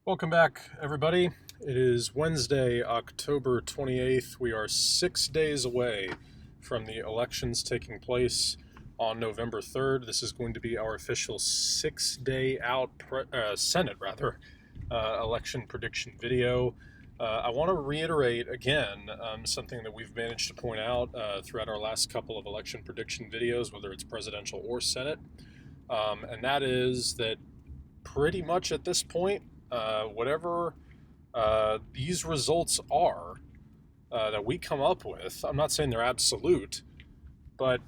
Welcome back, everybody. It is Wednesday, October 28th. We are 6 days away from the elections taking place on November 3rd. This is going to be our official 6-day out Senate election prediction video. I want to reiterate again something that we've managed to point out throughout our last couple of election prediction videos, whether it's presidential or Senate, and that is that pretty much at this point, whatever these results are that we come up with, I'm not saying they're absolute, but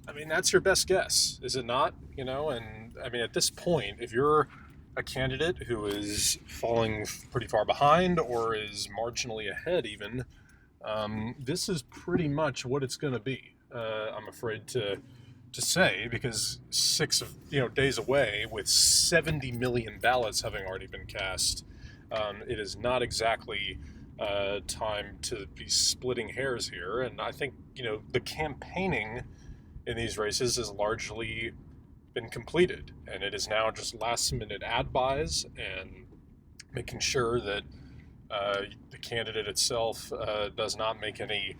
I mean, that's your best guess, is it not? And I mean, at this point, if you're a candidate who is falling pretty far behind or is marginally ahead even, this is pretty much what it's going to be. I'm afraid to say, because 6 days away with 70 million ballots having already been cast, it is not exactly time to be splitting hairs here. And I think the campaigning in these races has largely been completed, and it is now just last minute ad buys and making sure that the candidate itself does not make any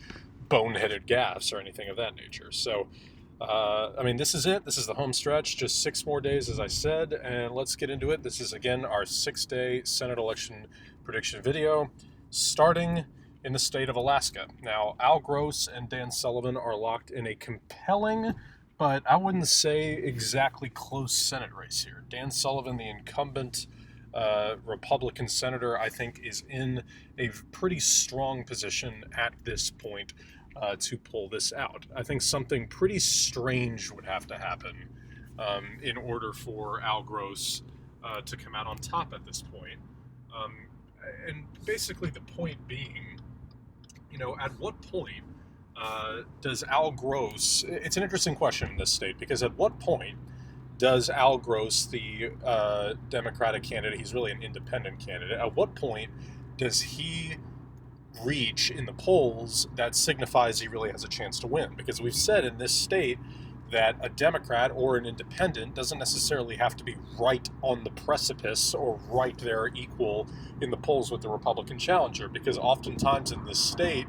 boneheaded gaffes or anything of that nature. So I mean, this is it. This is the home stretch. Just 6 more days, as I said, and let's get into it. This is, again, our 6-day Senate election prediction video, starting in the state of Alaska. Now, Al Gross and Dan Sullivan are locked in a compelling, but I wouldn't say exactly close Senate race here. Dan Sullivan, the incumbent Republican senator, I think is in a pretty strong position at this point to pull this out. I think something pretty strange would have to happen in order for Al Gross to come out on top at this point. And basically the point being, at what point does Al Gross, it's an interesting question in this state, because at what point does Al Gross, the Democratic candidate, he's really an independent candidate, at what point does he reach in the polls that signifies he really has a chance to win? Because we've said in this state that a Democrat or an independent doesn't necessarily have to be right on the precipice or right there equal in the polls with the Republican challenger, because oftentimes in this state,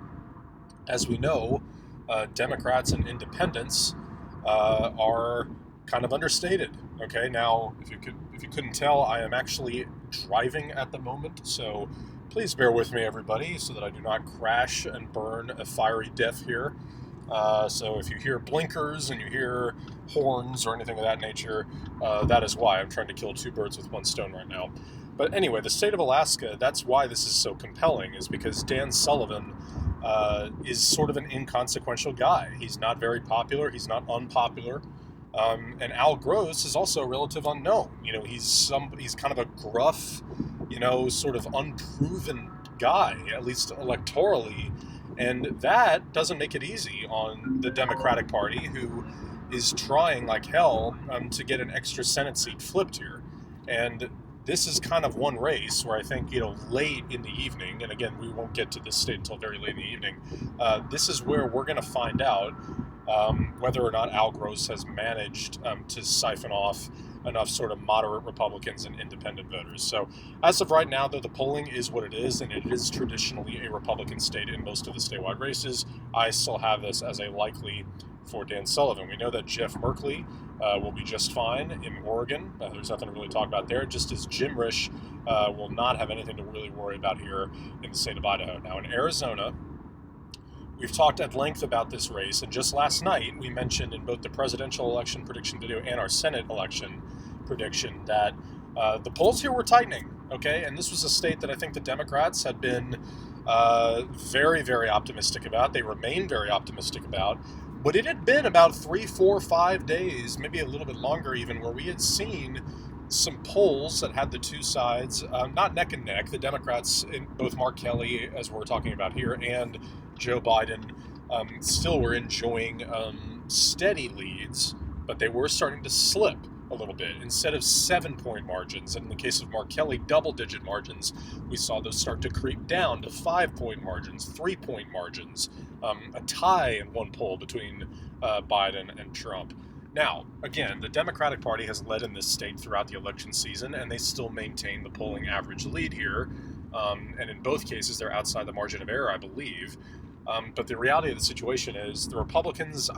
as we know, Democrats and independents are kind of understated. Okay, now if you couldn't tell, I am actually driving at the moment, so please bear with me, everybody, so that I do not crash and burn a fiery death here. So if you hear blinkers and you hear horns or anything of that nature, that is why. I'm trying to kill 2 birds with 1 stone right now. But anyway, the state of Alaska, that's why this is so compelling, is because Dan Sullivan is sort of an inconsequential guy. He's not very popular. He's not unpopular. And Al Gross is also a relative unknown. He's kind of a gruff, sort of unproven guy, at least electorally. And that doesn't make it easy on the Democratic Party, who is trying like hell to get an extra Senate seat flipped here. And this is kind of one race where I think, late in the evening, and again, we won't get to this state until very late in the evening, this is where we're going to find out whether or not Al Gross has managed to siphon off enough sort of moderate Republicans and independent voters. So as of right now, though, the polling is what it is, and it is traditionally a Republican state in most of the statewide races. I still have this as a likely for Dan Sullivan. We know that Jeff Merkley will be just fine in Oregon. There's nothing to really talk about there, just as Jim Risch will not have anything to really worry about here in the state of Idaho. Now, in Arizona, we've talked at length about this race, and just last night we mentioned in both the presidential election prediction video and our Senate election prediction that the polls here were tightening, okay? And this was a state that I think the Democrats had been very, very optimistic about. They remain very optimistic about. But it had been about 3, 4, 5 days, maybe a little bit longer even, where we had seen some polls that had the two sides not neck and neck. The Democrats, both Mark Kelly, as we're talking about here, and Joe Biden, still were enjoying steady leads, but they were starting to slip a little bit. Instead of 7-point margins, and in the case of Mark Kelly, double-digit margins, we saw those start to creep down to 5-point margins, 3-point margins, a tie in one poll between Biden and Trump. Now, again, the Democratic Party has led in this state throughout the election season, and they still maintain the polling average lead here. And in both cases, they're outside the margin of error, I believe. But the reality of the situation is the Republicans,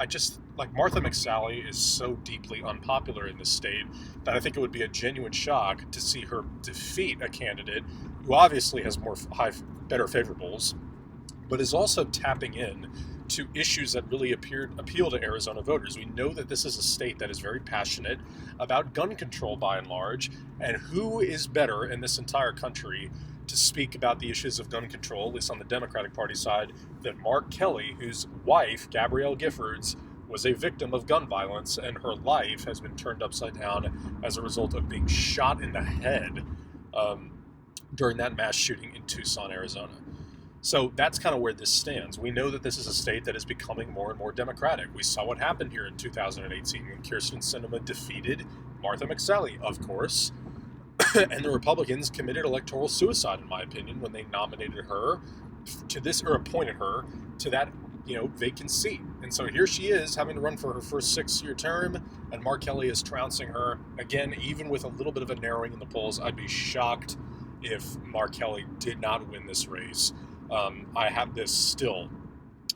like Martha McSally is so deeply unpopular in this state that I think it would be a genuine shock to see her defeat a candidate who obviously has better favorables, but is also tapping in to issues that really appeal to Arizona voters. We know that this is a state that is very passionate about gun control by and large, and who is better in this entire country to speak about the issues of gun control, at least on the Democratic Party side, than Mark Kelly, whose wife, Gabrielle Giffords, was a victim of gun violence, and her life has been turned upside down as a result of being shot in the head during that mass shooting in Tucson, Arizona. So that's kind of where this stands. We know that this is a state that is becoming more and more Democratic. We saw what happened here in 2018 when Kyrsten Sinema defeated Martha McSally, of course. And the Republicans committed electoral suicide, in my opinion, when they nominated her to this, or appointed her to that, vacant seat. And so here she is having to run for her first 6-year term, and Mark Kelly is trouncing her. Again, even with a little bit of a narrowing in the polls, I'd be shocked if Mark Kelly did not win this race. I have this still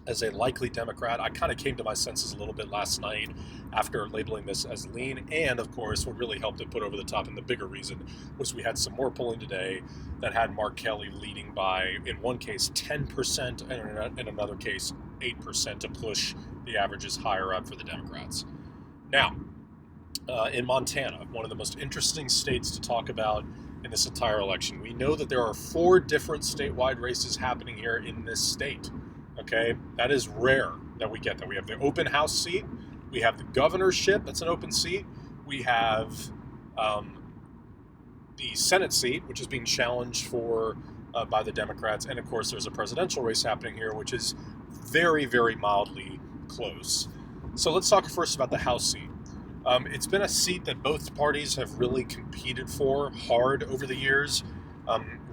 as a likely Democrat. I kind of came to my senses a little bit last night after labeling this as lean. And of course, what really helped it put over the top, and the bigger reason, was we had some more polling today that had Mark Kelly leading by, in one case, 10%, and in another case, 8% to push the averages higher up for the Democrats. Now, in Montana, one of the most interesting states to talk about in this entire election, we know that there are 4 different statewide races happening here in this state. Okay, that is rare that we get that. We have the open house seat, we have the governorship, that's an open seat, we have the Senate seat, which is being challenged for by the Democrats, and of course there's a presidential race happening here, which is very, very mildly close. So let's talk first about the House seat. It's been a seat that both parties have really competed for hard over the years.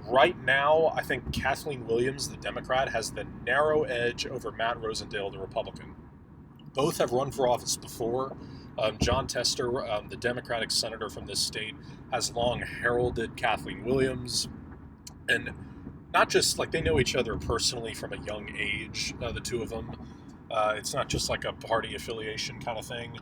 Right now, I think Kathleen Williams, the Democrat, has the narrow edge over Matt Rosendale, the Republican. Both have run for office before. Jon Tester, the Democratic senator from this state, has long heralded Kathleen Williams. And not just like they know each other personally from a young age, the two of them. It's not just like a party affiliation kind of thing.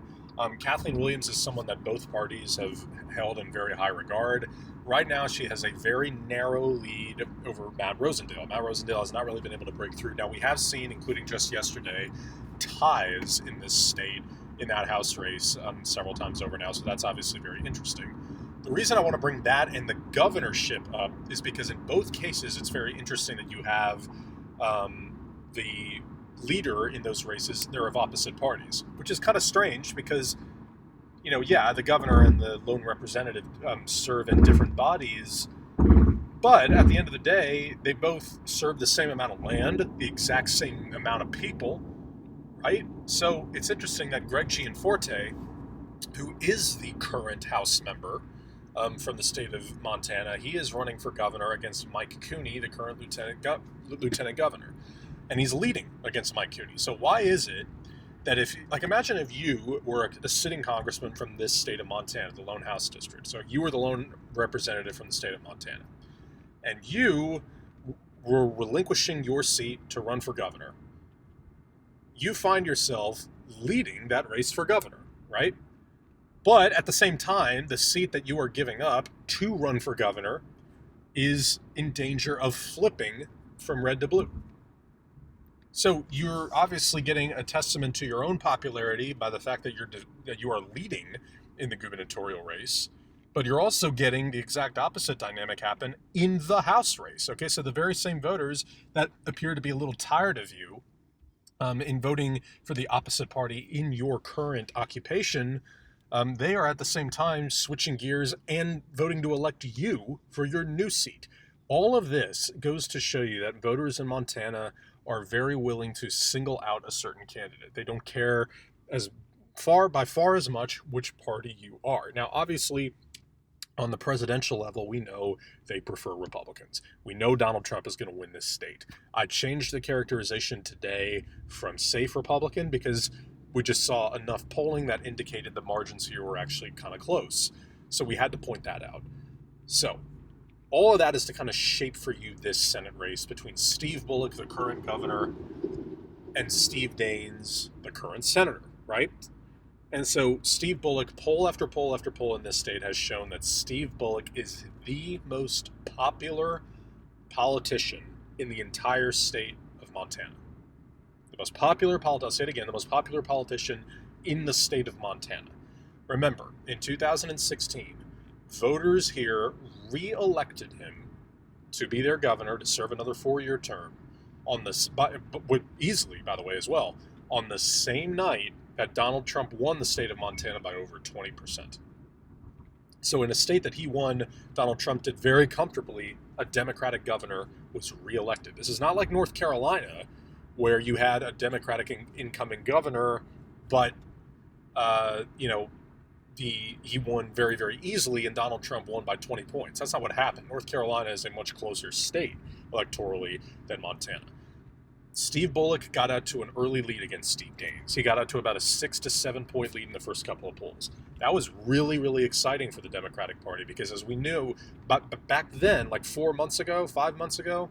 Kathleen Williams is someone that both parties have held in very high regard. Right now, she has a very narrow lead over Matt Rosendale. Matt Rosendale has not really been able to break through. Now, we have seen, including just yesterday, ties in this state in that House race several times over now, so that's obviously very interesting. The reason I want to bring that and the governorship up is because in both cases, it's very interesting that you have the leader in those races, they're of opposite parties, which is kind of strange because, the governor and the lone representative serve in different bodies, but at the end of the day, they both serve the same amount of land, the exact same amount of people, right? So it's interesting that Greg Gianforte, who is the current House member from the state of Montana, he is running for governor against Mike Cooney, the current lieutenant governor. And he's leading against Mike Cooney. So why is it that imagine if you were a sitting congressman from this state of Montana, the lone House district. So you were the lone representative from the state of Montana. And you were relinquishing your seat to run for governor. You find yourself leading that race for governor, right? But at the same time, the seat that you are giving up to run for governor is in danger of flipping from red to blue. So you're obviously getting a testament to your own popularity by the fact that you are leading in the gubernatorial race, but you're also getting the exact opposite dynamic happen in the House race. Okay, so the very same voters that appear to be a little tired of you in voting for the opposite party in your current occupation, they are at the same time switching gears and voting to elect you for your new seat. All of this goes to show you that voters in Montana are very willing to single out a certain candidate. They don't care by far as much which party you are. Now, obviously, on the presidential level, we know they prefer Republicans. We know Donald Trump is going to win this state. I changed the characterization today from safe Republican because We just saw enough polling that indicated the margins here were actually kind of close. So we had to point that out. So all of that is to kind of shape for you this Senate race between Steve Bullock, the current governor, and Steve Daines, the current senator, right? And so Steve Bullock, poll after poll after poll in this state has shown that Steve Bullock is the most popular politician in the entire state of Montana. The most popular I'll say it again, the most popular politician in the state of Montana. Remember, in 2016, voters here re-elected him to be their governor to serve another 4-year term on this, easily, by the way, as well, on the same night that Donald Trump won the state of Montana by over 20%. So in a state that he won, Donald Trump did very comfortably, a Democratic governor was reelected. This is not like North Carolina, where you had a Democratic incoming governor, but, he won very, very easily, and Donald Trump won by 20 points. That's not what happened. North Carolina is a much closer state electorally than Montana. Steve Bullock got out to an early lead against Steve Daines. He got out to about a 6 to 7 point lead in the first couple of polls. That was really, really exciting for the Democratic Party because, as we knew, but back then, like 5 months ago,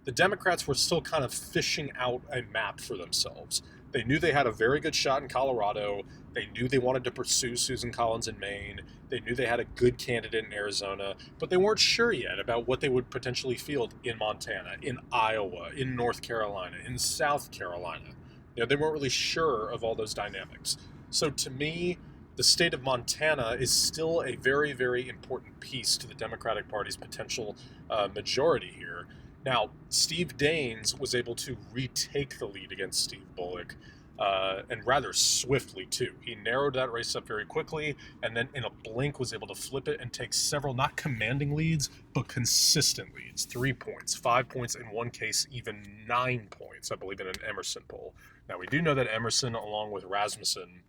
the Democrats were still kind of fishing out a map for themselves. They knew they had a very good shot in Colorado. They knew they wanted to pursue Susan Collins in Maine. They knew they had a good candidate in Arizona, but they weren't sure yet about what they would potentially field in Montana, in Iowa, in North Carolina, in South Carolina. They weren't really sure of all those dynamics. So to me, the state of Montana is still a very, very important piece to the Democratic Party's potential majority here. Now, Steve Daines was able to retake the lead against Steve Bullock, and rather swiftly, too. He narrowed that race up very quickly, and then in a blink was able to flip it and take several, not commanding leads, but consistent leads. 3 points, 5 points, in one case, even 9 points, I believe, in an Emerson poll. Now, we do know that Emerson, along with Rasmussen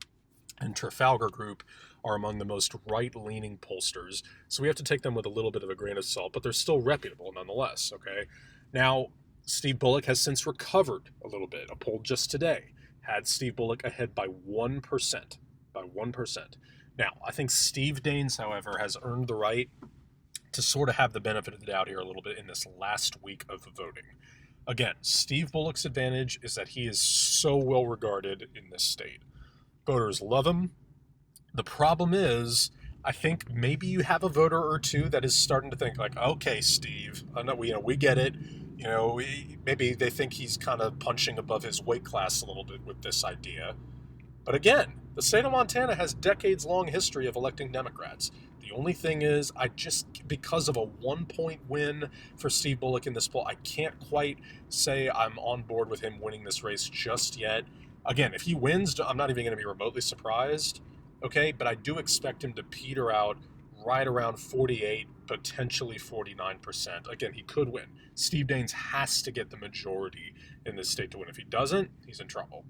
and Trafalgar Group, are among the most right-leaning pollsters, so we have to take them with a little bit of a grain of salt, but they're still reputable nonetheless, okay? Now, Steve Bullock has since recovered a little bit. A poll just today had Steve Bullock ahead by 1%. Now, I think Steve Daines, however, has earned the right to sort of have the benefit of the doubt here a little bit in this last week of voting. Again, Steve Bullock's advantage is that he is so well regarded in this state. Voters love him. The problem is, I think maybe you have a voter or two that is starting to think like, okay, Steve, I know, we get it. Maybe they think he's kind of punching above his weight class a little bit with this idea. But again, the state of Montana has decades-long history of electing Democrats. The only thing is, because of a 1-point win for Steve Bullock in this poll, I can't quite say I'm on board with him winning this race just yet. Again, if he wins, I'm not even going to be remotely surprised. Okay, but I do expect him to peter out right around 48, potentially 49%. Again, he could win. Steve Daines has to get the majority in this state to win. If he doesn't, he's in trouble.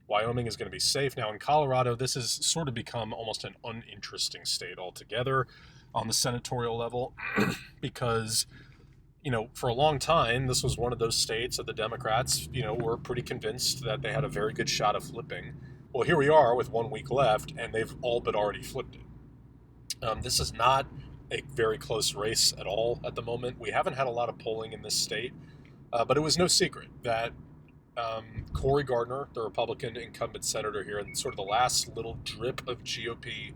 Wyoming is going to be safe. Now in Colorado, this has sort of become almost an uninteresting state altogether on the senatorial level because, for a long time, this was one of those states that the Democrats, were pretty convinced that they had a very good shot of flipping. Well, here we are with 1 week left, and they've all but already flipped it. This is not a very close race at all at the moment. We haven't had a lot of polling in this state, but it was no secret that Cory Gardner, the Republican incumbent senator here, and sort of the last little drip of GOP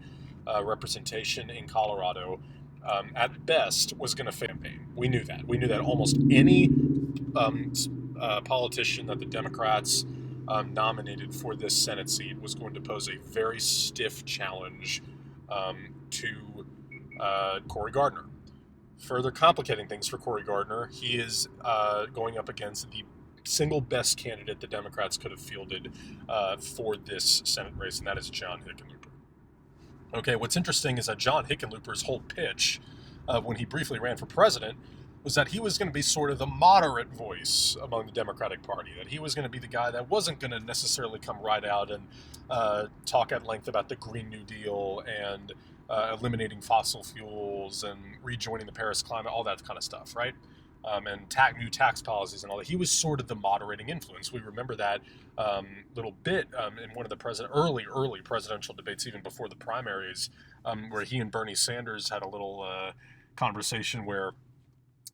representation in Colorado, at best, was going to campaign. We knew that. We knew that almost any politician that the Democrats nominated for this Senate seat was going to pose a very stiff challenge to Cory Gardner. Further complicating things for Cory Gardner, he is going up against the single best candidate the Democrats could have fielded for this Senate race, and that is John Hickenlooper. Okay, what's interesting is that John Hickenlooper's whole pitch when he briefly ran for president was that he was going to be sort of the moderate voice among the Democratic Party, that he was going to be the guy that wasn't going to necessarily come right out and talk at length about the Green New Deal and eliminating fossil fuels and rejoining the Paris Climate, all that kind of stuff, right? and new tax policies and all that. He was sort of the moderating influence. We remember that little bit in one of the early presidential debates, even before the primaries, where he and Bernie Sanders had a little conversation where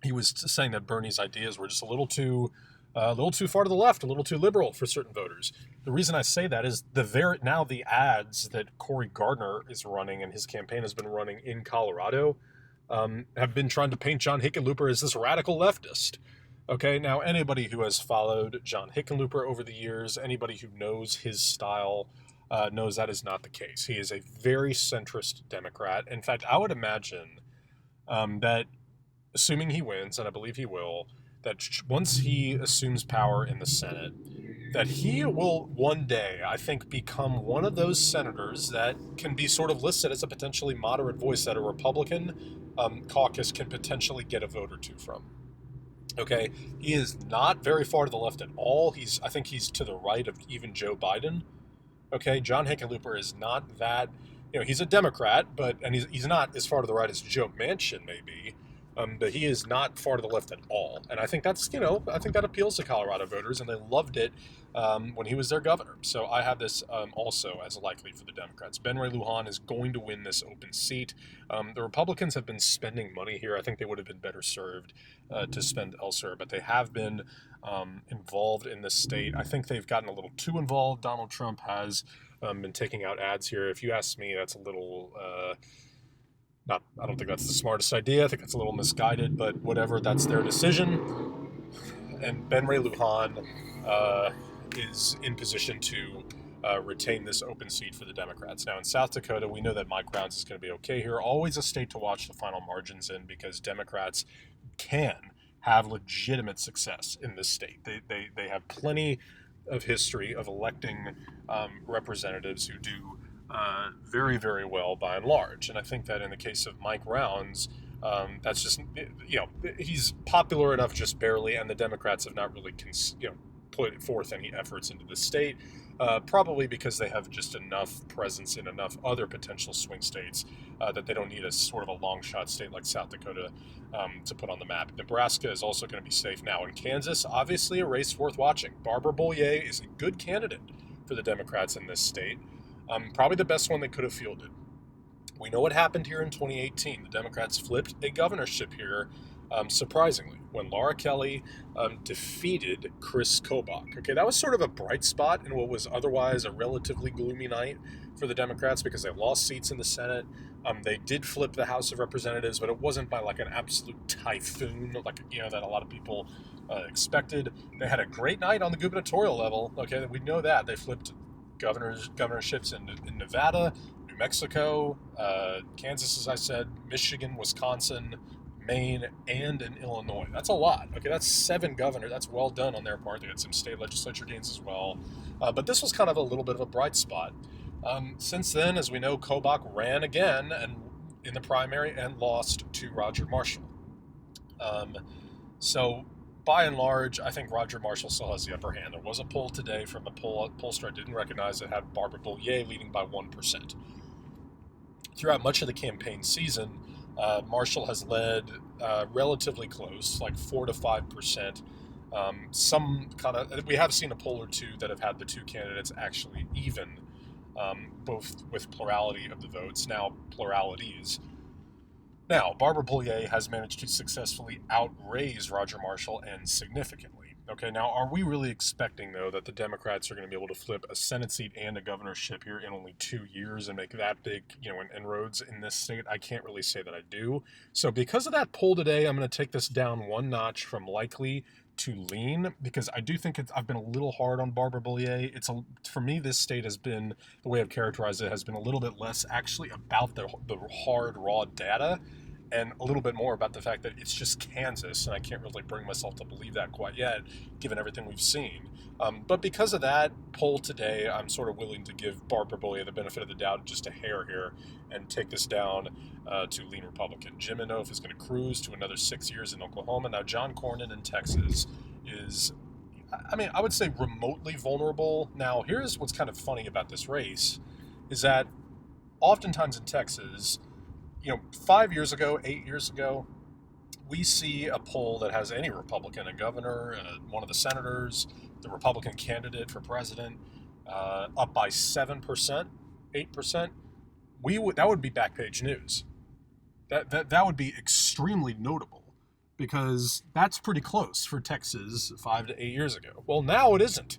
he was saying that Bernie's ideas were just a little too far to the left, a little too liberal for certain voters. The reason I say that is the ads that Cory Gardner is running and his campaign has been running in Colorado have been trying to paint John Hickenlooper as this radical leftist. Okay, now anybody who has followed John Hickenlooper over the years, anybody who knows his style, knows that is not the case. He is a very centrist Democrat. In fact, I would imagine that, assuming he wins, and I believe he will, that once he assumes power in the Senate, that he will one day, I think, become one of those senators that can be sort of listed as a potentially moderate voice that a Republican caucus can potentially get a vote or two from. Okay, he is not very far to the left at all. I think he's to the right of even Joe Biden. Okay, John Hickenlooper is not that, he's a Democrat, and he's not as far to the right as Joe Manchin may be. But he is not far to the left at all. And I think I think that appeals to Colorado voters, and they loved it when he was their governor. So I have this also as likely for the Democrats. Ben Ray Lujan is going to win this open seat. The Republicans have been spending money here. I think they would have been better served to spend elsewhere, but they have been involved in this state. I think they've gotten a little too involved. Donald Trump has been taking out ads here. If you ask me, that's a little... I don't think that's the smartest idea. I think it's a little misguided, but whatever, that's their decision. And Ben Ray Lujan is in position to retain this open seat for the Democrats. Now, in South Dakota, we know that Mike Rounds is going to be okay here. Always a state to watch the final margins in, because Democrats can have legitimate success in this state. They have plenty of history of electing representatives who do very, very well by and large. And I think that in the case of Mike Rounds, that's just, he's popular enough just barely, and the Democrats have not really, put forth any efforts into the state, probably because they have just enough presence in enough other potential swing states that they don't need a sort of a long shot state like South Dakota to put on the map. Nebraska is also going to be safe now. In Kansas, obviously a race worth watching. Barbara Bollier is a good candidate for the Democrats in this state. Probably the best one they could have fielded. We know what happened here in 2018. The Democrats flipped a governorship here, surprisingly, when Laura Kelly defeated Chris Kobach. Okay, that was sort of a bright spot in what was otherwise a relatively gloomy night for the Democrats because they lost seats in the Senate. They did flip the House of Representatives, but it wasn't by like an absolute typhoon, that a lot of people expected. They had a great night on the gubernatorial level. Okay, we know that. They flipped governorships in Nevada, New Mexico, Kansas, as I said, Michigan, Wisconsin, Maine, and in Illinois. That's a lot. Okay, that's 7 governors. That's well done on their part. They had some state legislature gains as well. But this was kind of a little bit of a bright spot. Since then, as we know, Kobach ran again and in the primary and lost to Roger Marshall. So by and large, I think Roger Marshall still has the upper hand. There was a poll today from a pollster I didn't recognize that had Barbara Bollier leading by 1%. Throughout much of the campaign season, Marshall has led relatively close, like 4 to 5%. We have seen a poll or two that have had the two candidates actually even, both with plurality of the votes, now pluralities. Now, Barbara Bollier has managed to successfully outraise Roger Marshall, and significantly. Okay, now, are we really expecting, though, that the Democrats are going to be able to flip a Senate seat and a governorship here in only 2 years and make that big, inroads in this state? I can't really say that I do. So because of that poll today, I'm going to take this down one notch from likely to lean, because I do think I've been a little hard on Barbara Bollier. For me, this state has been, the way I've characterized it, has been a little bit less actually about the hard, raw data, and a little bit more about the fact that it's just Kansas, and I can't really bring myself to believe that quite yet, given everything we've seen. But because of that poll today, I'm sort of willing to give Barbara Bollier the benefit of the doubt just a hair here and take this down to lean Republican. Jim Inhofe is going to cruise to another 6 years in Oklahoma. Now, John Cornyn in Texas is, I would say remotely vulnerable. Now, here's what's kind of funny about this race, is that oftentimes in Texas, 5 years ago, 8 years ago, we see a poll that has any Republican, a governor, one of the senators, the Republican candidate for president, up by 7%, 8%, that would be back page news. That would be extremely notable because that's pretty close for Texas 5 to 8 years ago. Well, now it isn't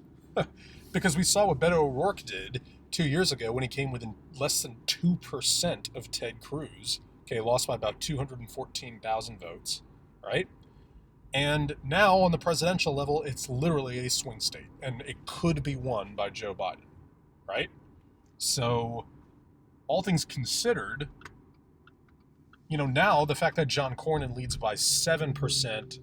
because we saw what Beto O'Rourke did 2 years ago when he came within less than 2% of Ted Cruz. Okay, lost by about 214,000 votes, right? And now on the presidential level, it's literally a swing state, and it could be won by Joe Biden, right? So, all things considered, now the fact that John Cornyn leads by 7%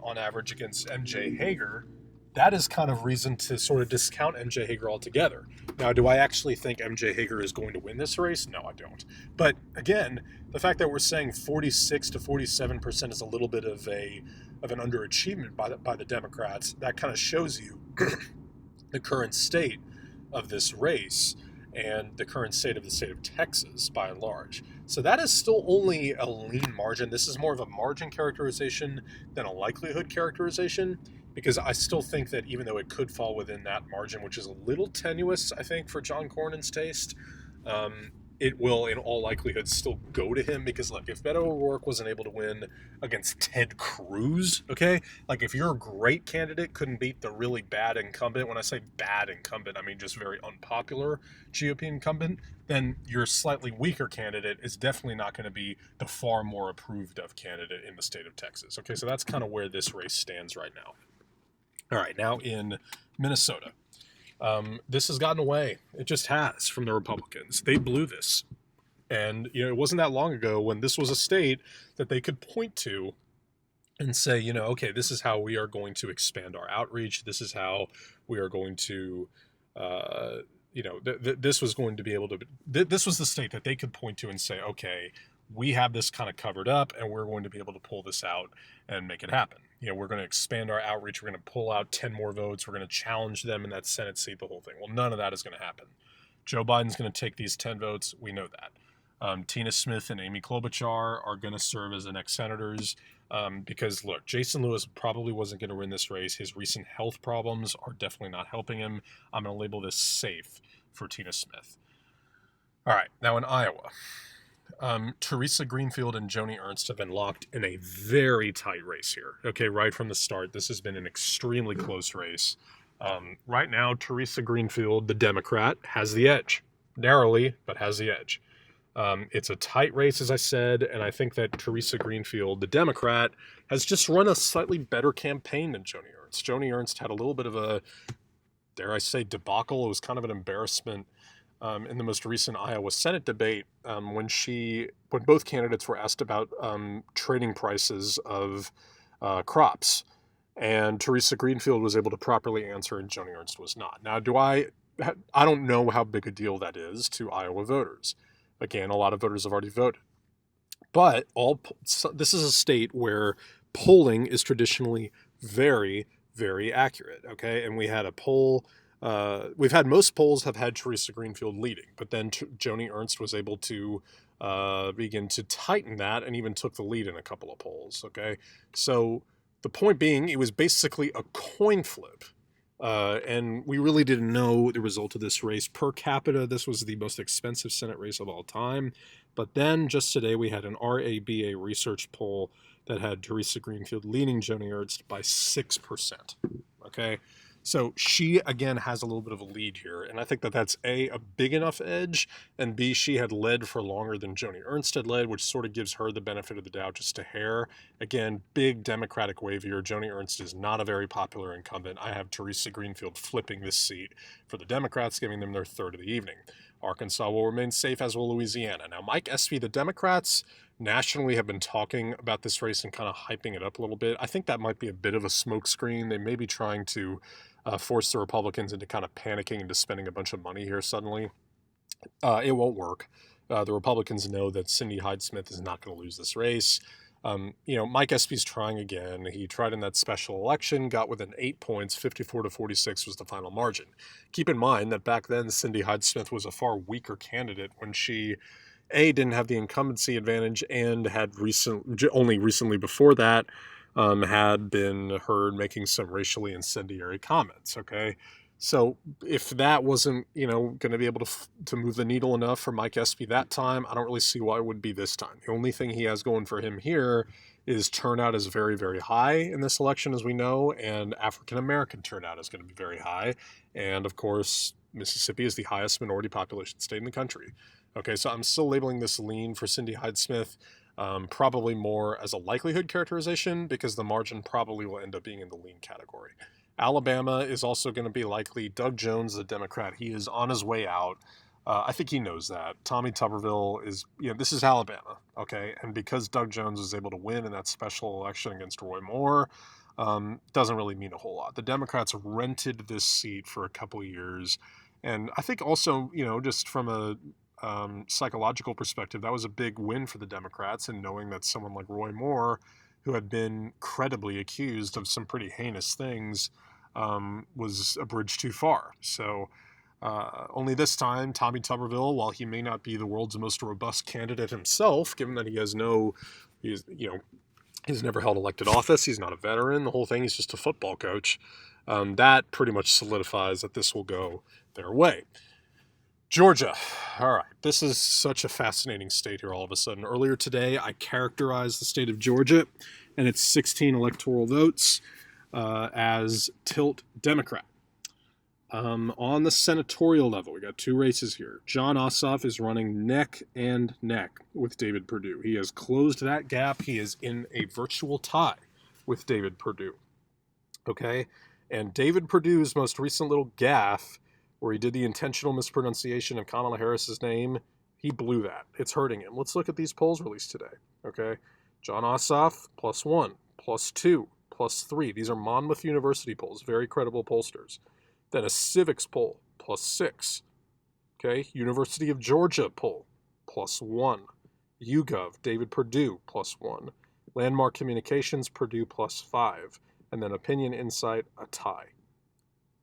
on average against MJ Hager, that is kind of reason to sort of discount MJ Hager altogether. Now, do I actually think MJ Hager is going to win this race? No, I don't. But again, the fact that we're saying 46 to 47% is a little bit of an underachievement by the Democrats, that kind of shows you the current state of this race and the current state of the state of Texas by and large. So that is still only a lean margin. This is more of a margin characterization than a likelihood characterization, because I still think that even though it could fall within that margin, which is a little tenuous, I think, for John Cornyn's taste, it will, in all likelihood, still go to him. Because, look, if Beto O'Rourke wasn't able to win against Ted Cruz, okay? Like, if you're a great candidate, couldn't beat the really bad incumbent, when I say bad incumbent, I mean just very unpopular GOP incumbent, then your slightly weaker candidate is definitely not going to be the far more approved of candidate in the state of Texas. Okay, so that's kind of where this race stands right now. All right, now in Minnesota. This has gotten away. It just has from the Republicans. They blew this. And, it wasn't that long ago when this was a state that they could point to and say, okay, this is how we are going to expand our outreach. This is how we are going to, this was going to be able to, this was the state that they could point to and say, okay, we have this kind of covered up and we're going to be able to pull this out and make it happen. We're going to expand our outreach. We're going to pull out 10 more votes. We're going to challenge them in that Senate seat, the whole thing. Well, none of that is going to happen. Joe Biden's going to take these 10 votes. We know that. Tina Smith and Amy Klobuchar are going to serve as the next senators because, look, Jason Lewis probably wasn't going to win this race. His recent health problems are definitely not helping him. I'm going to label this safe for Tina Smith. All right, now in Iowa. Teresa Greenfield and Joni Ernst have been locked in a very tight race here. Okay, right from the start, this has been an extremely close race. Right now, Teresa Greenfield, the Democrat, has the edge. Narrowly, but has the edge. It's a tight race, as I said, and I think that Teresa Greenfield, the Democrat, has just run a slightly better campaign than Joni Ernst. Joni Ernst had a little bit of a, dare I say, debacle. It was kind of an embarrassment in the most recent Iowa Senate debate when both candidates were asked about trading prices of crops. And Teresa Greenfield was able to properly answer and Joni Ernst was not. Now, I don't know how big a deal that is to Iowa voters. Again, a lot of voters have already voted. But this is a state where polling is traditionally very, very accurate, okay? And we had a poll... we've had most polls have had Teresa Greenfield leading, but then Joni Ernst was able to begin to tighten that and even took the lead in a couple of polls, okay? So the point being, it was basically a coin flip, and we really didn't know the result of this race. Per capita, this was the most expensive Senate race of all time, but then just today we had an RABA research poll that had Teresa Greenfield leading Joni Ernst by 6%, okay? So she, again, has a little bit of a lead here, and I think that that's a big enough edge, and B, she had led for longer than Joni Ernst had led, which sort of gives her the benefit of the doubt just a hair. Again, big Democratic wave here. Joni Ernst is not a very popular incumbent. I have Teresa Greenfield flipping this seat for the Democrats, giving them their third of the evening. Arkansas will remain safe, as will Louisiana. Now, Mike Espy, the Democrats nationally have been talking about this race and kind of hyping it up a little bit. I think that might be a bit of a smokescreen. They may be trying to force the Republicans into kind of panicking into spending a bunch of money here suddenly. It won't work. The Republicans know that Cindy Hyde-Smith is not going to lose this race. Mike Espy's trying again. He tried in that special election, got within 8 points, 54 to 46 was the final margin. Keep in mind that back then Cindy Hyde-Smith was a far weaker candidate when she didn't have the incumbency advantage and had only recently before that had been heard making some racially incendiary comments. Okay, so if that wasn't going to be able to move the needle enough for Mike Espy that time, I don't really see why it would be this time. The only thing he has going for him here is turnout is very, very high in this election, as we know, and African American turnout is going to be very high, and of course Mississippi is the highest minority population state in the country. Okay, so I'm still labeling this lean for Cindy Hyde-Smith, probably more as a likelihood characterization, because the margin probably will end up being in the lean category. Alabama is also going to be likely. Doug Jones, the Democrat, he is on his way out. I think he knows that. Tommy Tuberville is, this is Alabama, okay? And because Doug Jones was able to win in that special election against Roy Moore, doesn't really mean a whole lot. The Democrats rented this seat for a couple of years. And I think also, just from a psychological perspective, that was a big win for the Democrats, and knowing that someone like Roy Moore, who had been credibly accused of some pretty heinous things, was a bridge too far. So only this time, Tommy Tuberville, while he may not be the world's most robust candidate himself, given that he's never held elected office, he's not a veteran, the whole thing, he's just a football coach, that pretty much solidifies that this will go their way. Georgia. All right. This is such a fascinating state here all of a sudden. Earlier today, I characterized the state of Georgia and its 16 electoral votes as tilt Democrat. On the senatorial level, we got two races here. Jon Ossoff is running neck and neck with David Perdue. He has closed that gap. He is in a virtual tie with David Perdue. Okay? And David Perdue's most recent little gaffe, where he did the intentional mispronunciation of Kamala Harris's name, he blew that. It's hurting him. Let's look at these polls released today. Okay, Jon Ossoff, +1, +2, +3. These are Monmouth University polls, very credible pollsters. Then a civics poll, +6. Okay, University of Georgia poll, +1. YouGov, David Perdue, +1. Landmark Communications, Perdue, +5. And then Opinion Insight, a tie.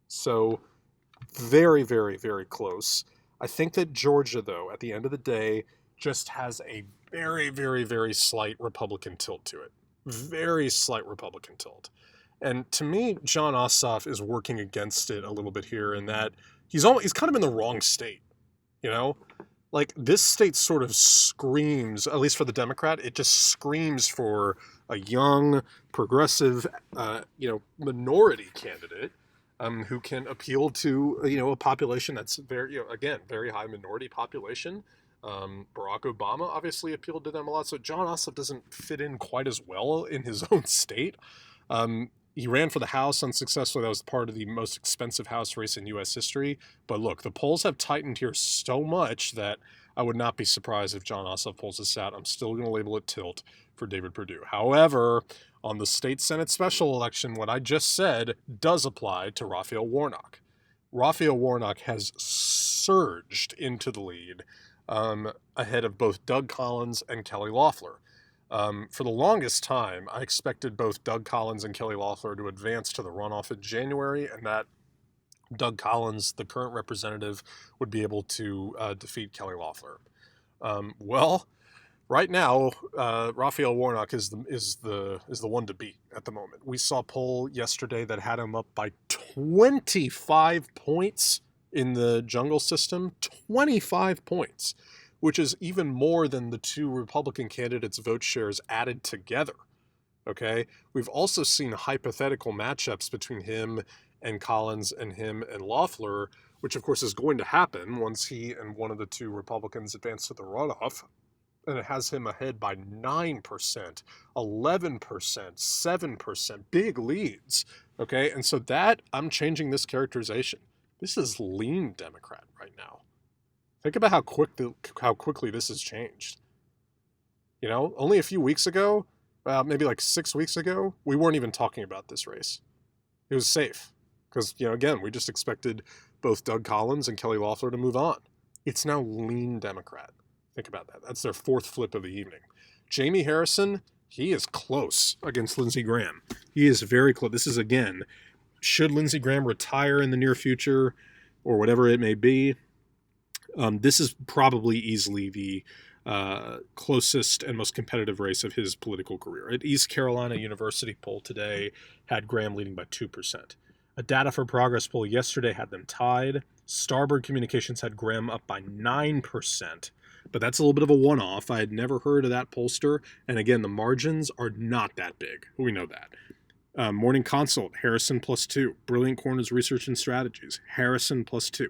So very, very, very close. I think that Georgia, though, at the end of the day, just has a very, very, very slight Republican tilt to it. Very slight Republican tilt. And to me, Jon Ossoff is working against it a little bit here in that he's kind of in the wrong state. Like, this state sort of screams, at least for the Democrat, it just screams for a young, progressive, minority candidate who can appeal to, a population that's very, very high minority population. Barack Obama obviously appealed to them a lot. So Jon Ossoff doesn't fit in quite as well in his own state. He ran for the House unsuccessfully. That was part of the most expensive House race in U.S. history. But look, the polls have tightened here so much that I would not be surprised if Jon Ossoff pulls this out. I'm still going to label it tilt for David Perdue. However, on the state Senate special election, what I just said does apply to Raphael Warnock. Raphael Warnock has surged into the lead ahead of both Doug Collins and Kelly Loeffler. For the longest time, I expected both Doug Collins and Kelly Loeffler to advance to the runoff in January, and that Doug Collins, the current representative, would be able to defeat Kelly Loeffler. Well, right now, Raphael Warnock is the one to beat at the moment. We saw a poll yesterday that had him up by 25 points in the jungle system. 25 points, which is even more than the two Republican candidates' vote shares added together. Okay? We've also seen hypothetical matchups between him and Collins and him and Loeffler, which of course is going to happen once he and one of the two Republicans advance to the runoff. And it has him ahead by 9%, 11%, 7%, big leads. Okay? And so I'm changing this characterization. This is lean Democrat right now. Think about how quickly this has changed. Only a few weeks ago, maybe like 6 weeks ago, we weren't even talking about this race. It was safe because, again, we just expected both Doug Collins and Kelly Loeffler to move on. It's now lean Democrat. Think about that. That's their fourth flip of the evening. Jamie Harrison, he is close against Lindsey Graham. He is very close. This is, again, should Lindsey Graham retire in the near future or whatever it may be, this is probably easily the closest and most competitive race of his political career. At East Carolina University poll today had Graham leading by 2%. A Data for Progress poll yesterday had them tied. Starboard Communications had Graham up by 9%, but that's a little bit of a one-off. I had never heard of that pollster, and again, the margins are not that big. We know that. Morning Consult, Harrison +2. Brilliant Corners Research and Strategies, Harrison +2.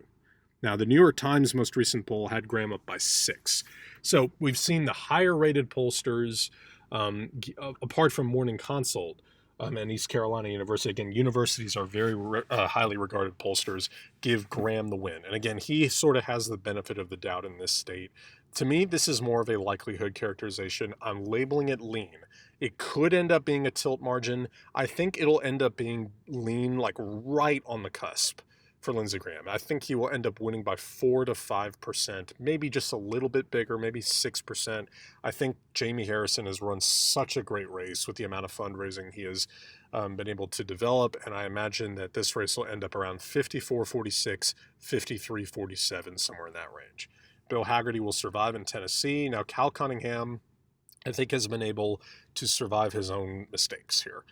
Now, the New York Times' most recent poll had Graham up by 6. So we've seen the higher-rated pollsters, apart from Morning Consult and East Carolina University. Again, universities are very highly regarded pollsters, give Graham the win. And again, he sort of has the benefit of the doubt in this state. To me, this is more of a likelihood characterization. I'm labeling it lean. It could end up being a tilt margin. I think it'll end up being lean, like right on the cusp for Lindsey Graham. I think he will end up winning by 4 to 5%, maybe just a little bit bigger, maybe 6%. I think Jamie Harrison has run such a great race with the amount of fundraising he has been able to develop, and I imagine that this race will end up around 54-46, 53-47, somewhere in that range. Bill Hagerty will survive in Tennessee. Now, Cal Cunningham, I think, has been able to survive his own mistakes here.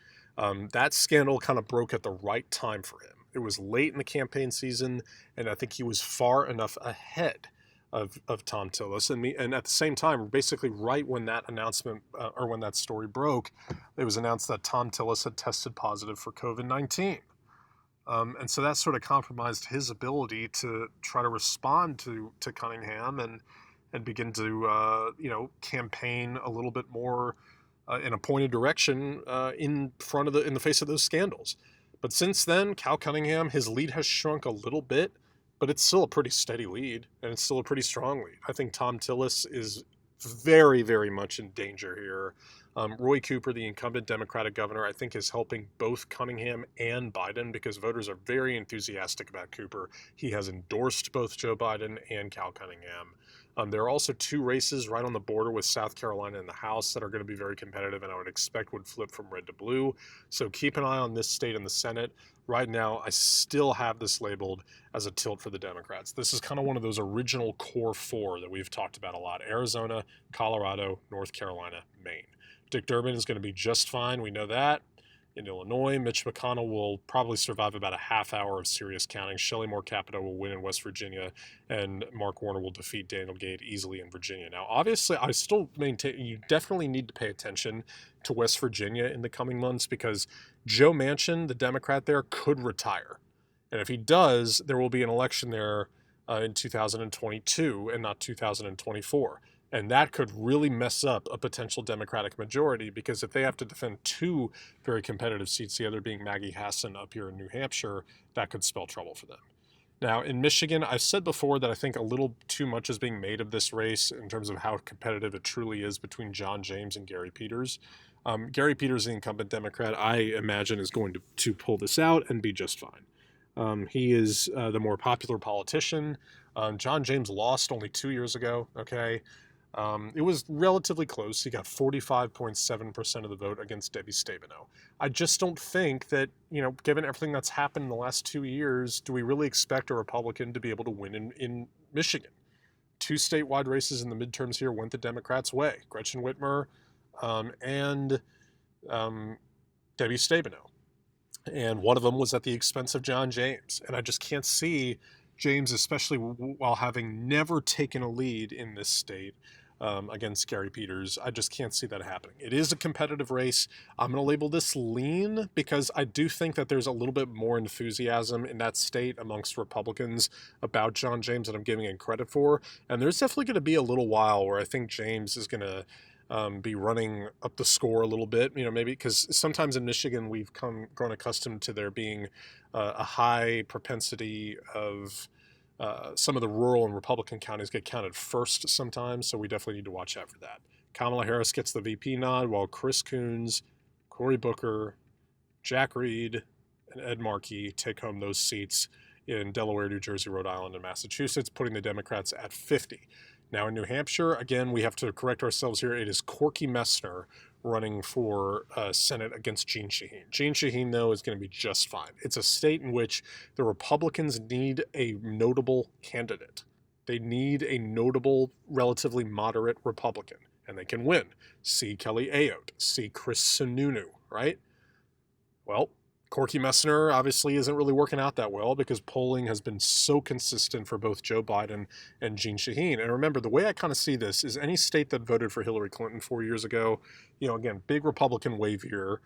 That scandal kind of broke at the right time for him. It was late in the campaign season, and I think he was far enough ahead of Thom Tillis. And at the same time, basically right when that announcement or when that story broke, it was announced that Thom Tillis had tested positive for COVID-19. And so that sort of compromised his ability to try to respond to Cunningham and begin to campaign a little bit more in a pointed direction in the face of those scandals. But since then, Cal Cunningham, his lead has shrunk a little bit, but it's still a pretty steady lead, and it's still a pretty strong lead. I think Thom Tillis is very, very much in danger here. Roy Cooper, the incumbent Democratic governor, I think is helping both Cunningham and Biden because voters are very enthusiastic about Cooper. He has endorsed both Joe Biden and Cal Cunningham. There are also 2 races right on the border with South Carolina in the House that are going to be very competitive and I would expect would flip from red to blue. So keep an eye on this state in the Senate. Right now, I still have this labeled as a tilt for the Democrats. This is kind of one of those original core 4 that we've talked about a lot. Arizona, Colorado, North Carolina, Maine. Dick Durbin is going to be just fine. We know that. In Illinois, Mitch McConnell will probably survive about a half hour of serious counting. Shelley Moore Capito will win in West Virginia, and Mark Warner will defeat Daniel Gade easily in Virginia. Now, obviously, I still maintain you definitely need to pay attention to West Virginia in the coming months because Joe Manchin, the Democrat there, could retire. And if he does, there will be an election there in 2022 and not 2024. And that could really mess up a potential Democratic majority because if they have to defend 2 very competitive seats, the other being Maggie Hassan up here in New Hampshire, that could spell trouble for them. Now, in Michigan, I've said before that I think a little too much is being made of this race in terms of how competitive it truly is between John James and Gary Peters. Gary Peters, the incumbent Democrat, I imagine is going to pull this out and be just fine. He is the more popular politician. John James lost only 2 years ago, okay? It was relatively close. He got 45.7% of the vote against Debbie Stabenow. I just don't think that, given everything that's happened in the last 2 years, do we really expect a Republican to be able to win in Michigan? 2 statewide races in the midterms here went the Democrats' way. Gretchen Whitmer and Debbie Stabenow. And one of them was at the expense of John James. And I just can't see James, especially while having never taken a lead in this state against Gary Peters, I just can't see that happening. It is a competitive race. I'm going to label this lean because I do think that there's a little bit more enthusiasm in that state amongst Republicans about John James that I'm giving him credit for. And there's definitely going to be a little while where I think James is going to be running up the score a little bit, maybe because sometimes in Michigan we've grown accustomed to there being a high propensity of some of the rural and Republican counties get counted first sometimes, so we definitely need to watch out for that. Kamala Harris gets the VP nod, while Chris Coons, Cory Booker, Jack Reed, and Ed Markey take home those seats in Delaware, New Jersey, Rhode Island, and Massachusetts, putting the Democrats at 50. Now in New Hampshire, again, we have to correct ourselves here. It is Corky Messner running for Senate against Jeanne Shaheen. Jeanne Shaheen, though, is going to be just fine. It's a state in which the Republicans need a notable candidate. They need a notable, relatively moderate Republican, and they can win. See Kelly Ayotte, see Chris Sununu, right? Well, Corky Messner obviously isn't really working out that well because polling has been so consistent for both Joe Biden and Jeanne Shaheen. And remember, the way I kind of see this is any state that voted for Hillary Clinton 4 years ago, again, big Republican wave here,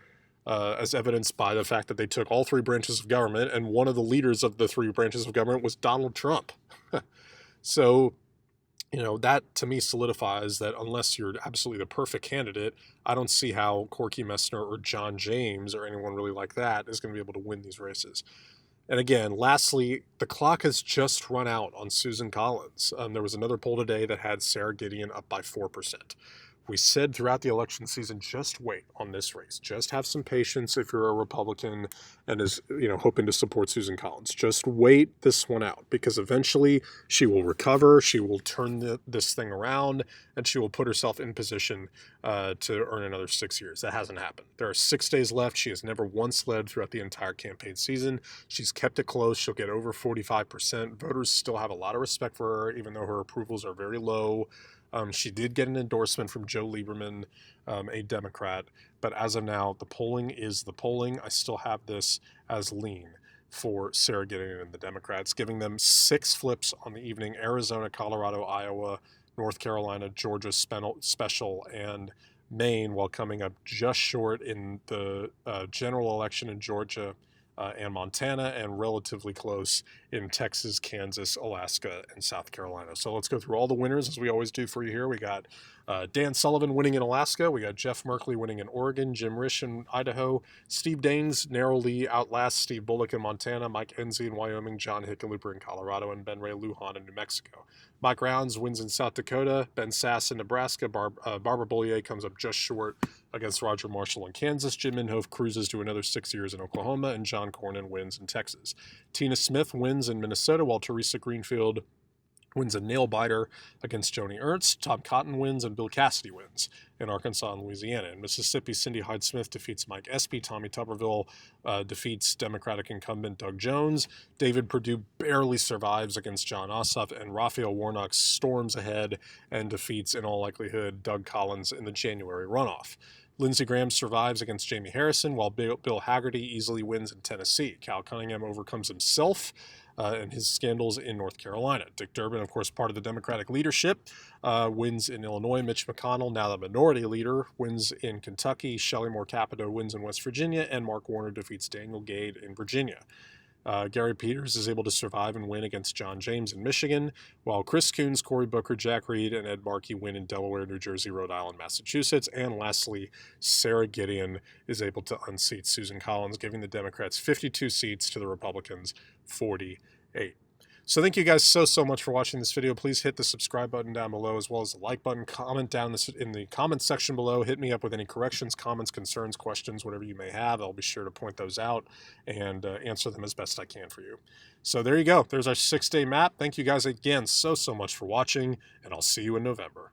as evidenced by the fact that they took all three branches of government, and one of the leaders of the three branches of government was Donald Trump. So, that to me solidifies that unless you're absolutely the perfect candidate, I don't see how Corky Messner or John James or anyone really like that is going to be able to win these races. And again, lastly, the clock has just run out on Susan Collins. There was another poll today that had Sarah Gideon up by 4%. We said throughout the election season, just wait on this race. Just have some patience if you're a Republican and is, hoping to support Susan Collins. Just wait this one out because eventually she will recover. She will turn this thing around and she will put herself in position to earn another 6 years. That hasn't happened. There are 6 days left. She has never once led throughout the entire campaign season. She's kept it close. She'll get over 45%. Voters still have a lot of respect for her, even though her approvals are very low. She did get an endorsement from Joe Lieberman, a Democrat, but as of now, the polling is the polling. I still have this as lean for Sarah Gideon and the Democrats, giving them 6 flips on the evening: Arizona, Colorado, Iowa, North Carolina, Georgia special, and Maine, while coming up just short in the general election in Georgia and Montana, and relatively close in Texas, Kansas, Alaska, and South Carolina. So let's go through all the winners as we always do for you here. We got Dan Sullivan winning in Alaska. We got Jeff Merkley winning in Oregon, Jim Risch in Idaho, Steve Daines narrowly outlasts Steve Bullock in Montana, Mike Enzi in Wyoming, John Hickenlooper in Colorado, and Ben Ray Lujan in New Mexico. Mike Rounds wins in South Dakota, Ben Sass in Nebraska, Barbara Bollier comes up just short against Roger Marshall in Kansas, Jim Inhofe cruises to another 6 years in Oklahoma, and John Cornyn wins in Texas. Tina Smith wins in Minnesota, while Teresa Greenfield wins a nail-biter against Joni Ernst. Tom Cotton wins, and Bill Cassidy wins in Arkansas and Louisiana. In Mississippi, Cindy Hyde-Smith defeats Mike Espy. Tommy Tuberville defeats Democratic incumbent Doug Jones. David Perdue barely survives against Jon Ossoff, and Raphael Warnock storms ahead and defeats, in all likelihood, Doug Collins in the January runoff. Lindsey Graham survives against Jamie Harrison, while Bill Haggerty easily wins in Tennessee. Cal Cunningham overcomes himself and his scandals in North Carolina. Dick Durbin, of course, part of the Democratic leadership, wins in Illinois. Mitch McConnell, now the minority leader, wins in Kentucky. Shelley Moore Capito wins in West Virginia, and Mark Warner defeats Daniel Gade in Virginia. Gary Peters is able to survive and win against John James in Michigan, while Chris Coons, Cory Booker, Jack Reed, and Ed Markey win in Delaware, New Jersey, Rhode Island, Massachusetts. And lastly, Sarah Gideon is able to unseat Susan Collins, giving the Democrats 52 seats to the Republicans 48. So thank you guys so much for watching this video. Please hit the subscribe button down below, as well as the like button. Comment down in the comments section below. Hit me up with any corrections, comments, concerns, questions, whatever you may have. I'll be sure to point those out and answer them as best I can for you. So there you go. There's our 6-day map. Thank you guys again so much for watching, and I'll see you in November.